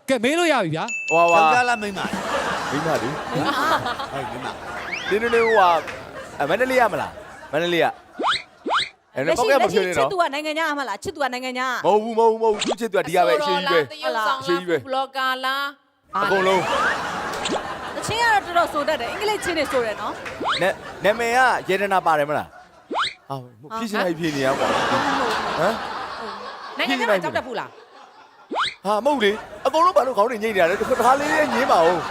ကဲမေးလို့ရပြီဗျာ ဟွာ ယောက်ျားလားမိန်းမ မိမလေ ဟုတ်မိန်းမ ဒီနေ့ဟွာမန္တလေးရမလားမန္တလေးရအဲ့တော့ကောက်ကမဖြစ်နေ ချစ် တော့ သူကနိုင်ငံခြားအမလားချစ်သူကနိုင်ငံခြား မဟုတ်ဘူးသူချစ်သူကဒီကပဲအရှိကြီးပဲ တရုတ်ဆောင်လားဘလော့ကာလား အကုန်လုံး တချင်းကတော့တော်တော်ဆိုတတ်တယ်အင်္ဂလိပ်ချင်းတွေဆိုတယ်နော် နာမည်ကယေဒနာပါတယ်မလားဟာဖြစ်ရှင်လိုက်ဖြစ်နေရပါဟမ် နိုင်ငံခြားမှာကြောက်တတ်ဘူးလား ဟာမဟုတ်လေအကုန်လုံးဘာလို့ခေါင်းနေညိနေရလဲတစ်ခါလေးလေးညင်းပါဦး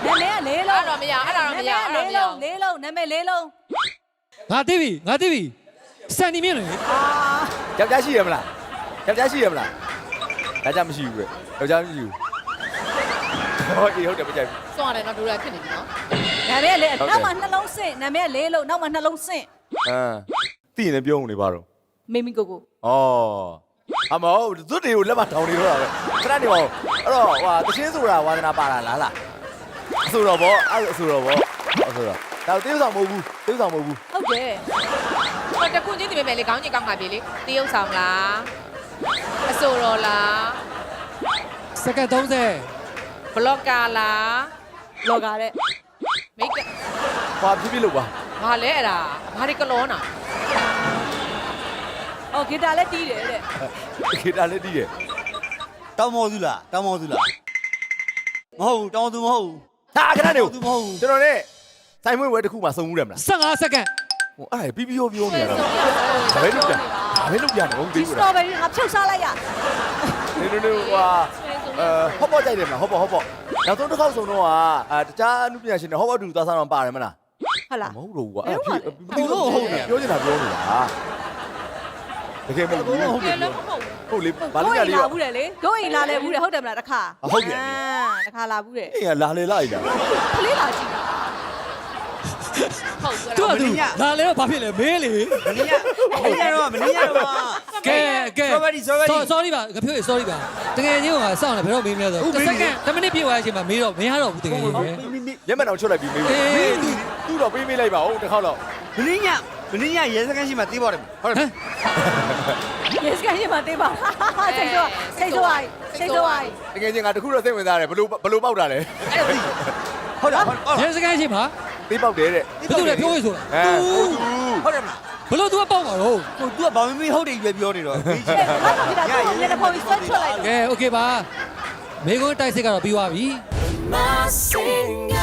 နာမည်ကလေးလုံး အဲ့တော့မရအဲ့ဒါတော့မရအဲ့ဒါမရ လေးလုံးနာမည်လေးလုံး ငါသိပြီစံဒီမြင့်လေ ယောက်ျားရှိရမလားယောက်ျားရှိရမလားဒါကြမရှိဘူးပဲယောက်ျားမရှိဘူးဟုတ်တယ်ဟုတ်တယ်မကြိုက်ဘူး စွန့်ရတယ်နော်ဒူရဖြစ်နေပြီနော် နာမည်ကလေးနောက်မှနှလုံးဆင့်နာမည်ကလေးလုံးနောက်မှနှလုံးဆင့် သိရင်လည်းပြောနေပါတော့ မိမိကိုကို ဩအမောသူတွေကိုလက်မထောင်နေတော့တာပဲခဏနေပါဦးအဲ့တော့ဟွာတချင်းဆိုတာဝါသနာပါတာလားအဆိုတော့ဗောအဲ့အဆိုတော့ဗောအဆိုတော့ဒါတေးဆောင်မဟုတ်ဘူးတေးဆောင်မဟုတ်ဘူး ဟုတ်တယ် ဟိုတခုချင်းဒီမဲ့လေခေါင်းကြီးကောင်းပါပြီလေတရုတ်ဆောင်လားအဆိုတော်လား စက္ကန့်30 ဘလော့ကာလား လော်ကာတဲ့ မိတ်က ဘာဖြစ်ဖြစ်လို့ပါ ဘာလဲအဲ့ဒါဘာဒီကလောနာ အော်ဂီတာလည်းတီးတယ်တဲ့ ခေတာလေးတီးတယ် တောင်းမောသူလားတောင်းမောသူလားမဟုတ်ဘူးတောင်းသူမဟုတ်ဘူး ဟာခဏနေဦး သူမဟုတ်ဘူး ကျွန်တော်နဲ့ဆိုင်မွေးဝဲတစ်ခုမှစုံဦးတယ်မလား 15စက္ကန့် ဟိုအဲ့ဒါပြီးပြောနေရတော့ဒါပဲလုပ်ပြဒါပဲလုပ်ပြတော့ ဒီ သေး စ ဘူး တော် လား ဘယ်ရီငါဖြုတ်စားလိုက်ရ နေဟွာဟော့ပေါ့ကြိုက်တယ်မလားဟော့ပေါ့နောက်ဆုံးတစ်ခေါက်စုံတော့တခြားအမှုပညာရှင်တွေဟော့ပေါ့တူသွားစားတော့ပါတယ်မလား ဟုတ်လား မဟုတ်တော့ဘူးကွာအဲ့ပြောနေတာပြောနေတာတကယ်မဟုတ်ဘူး ဟုတ်တယ်လည်းမဟုတ်ဘူး ဟုတ်လေဘာ ကို လို့ ယ် ညာလေး လာ ရော ဘူးတယ်လေကိုယ်အိမ်လာလဲဘူးတယ်ဟုတ်တယ်မလားတခါတခါလာဘူးတယ် အေးလာလေလိုက်လား ကလေးလာကြည့်တာ ဟုတ်ကဲ့ သူကသူလာလေတော့ဘာဖြစ်လဲမေးလေ မင်းရတော့က ကဲ sorry ပါကဖြိုး sorry ပါတကယ်ချင်းကစောင့်တယ်ဘယ်တော့မေးမလဲဆိုတော့စက္ကန့်10မိနစ်ပြည့်သွားတဲ့အချိန်မှာမေးတော့မရတော့ဘူးတကယ်ကြီးပဲ မျက်မှန်အောင်ချွတ်လိုက်ပြီးမေးသူ့တော့ပေးမေးလိုက်ပါဦးတစ်ခေါက်တော့ မင်းရရဲစခန်းရှိမှတေးပါတယ်ဟုတ်တယ် ရေစကန်ရမှာတေးပါစိတ်ဆိုးအိုင် တကယ်ချင်းကတခုတော့စိတ်ဝင်စားတယ်ဘလို့ပေါက်တာလဲ ဟုတ်လား ရဲစခန်းရှိမှာ ပေးပေါက်တယ်တဲ့ ဘယ်သူလဲပြောရဆိုတာ ဟုတ်တယ်မလား ဘလို့ तू ကပေါက်မှာတော့ ဟို तू ကဘာမင်းဟုတ်တယ်ပြောနေတော့ ဘာလို့ဒီတာကိုလည်းပေါ်ပြီးဆွဲချွတ်လိုက် ကဲ okay ပါမေကွန်းတိုက်စစ်ကတော့ပြီးသွားပြီ My singer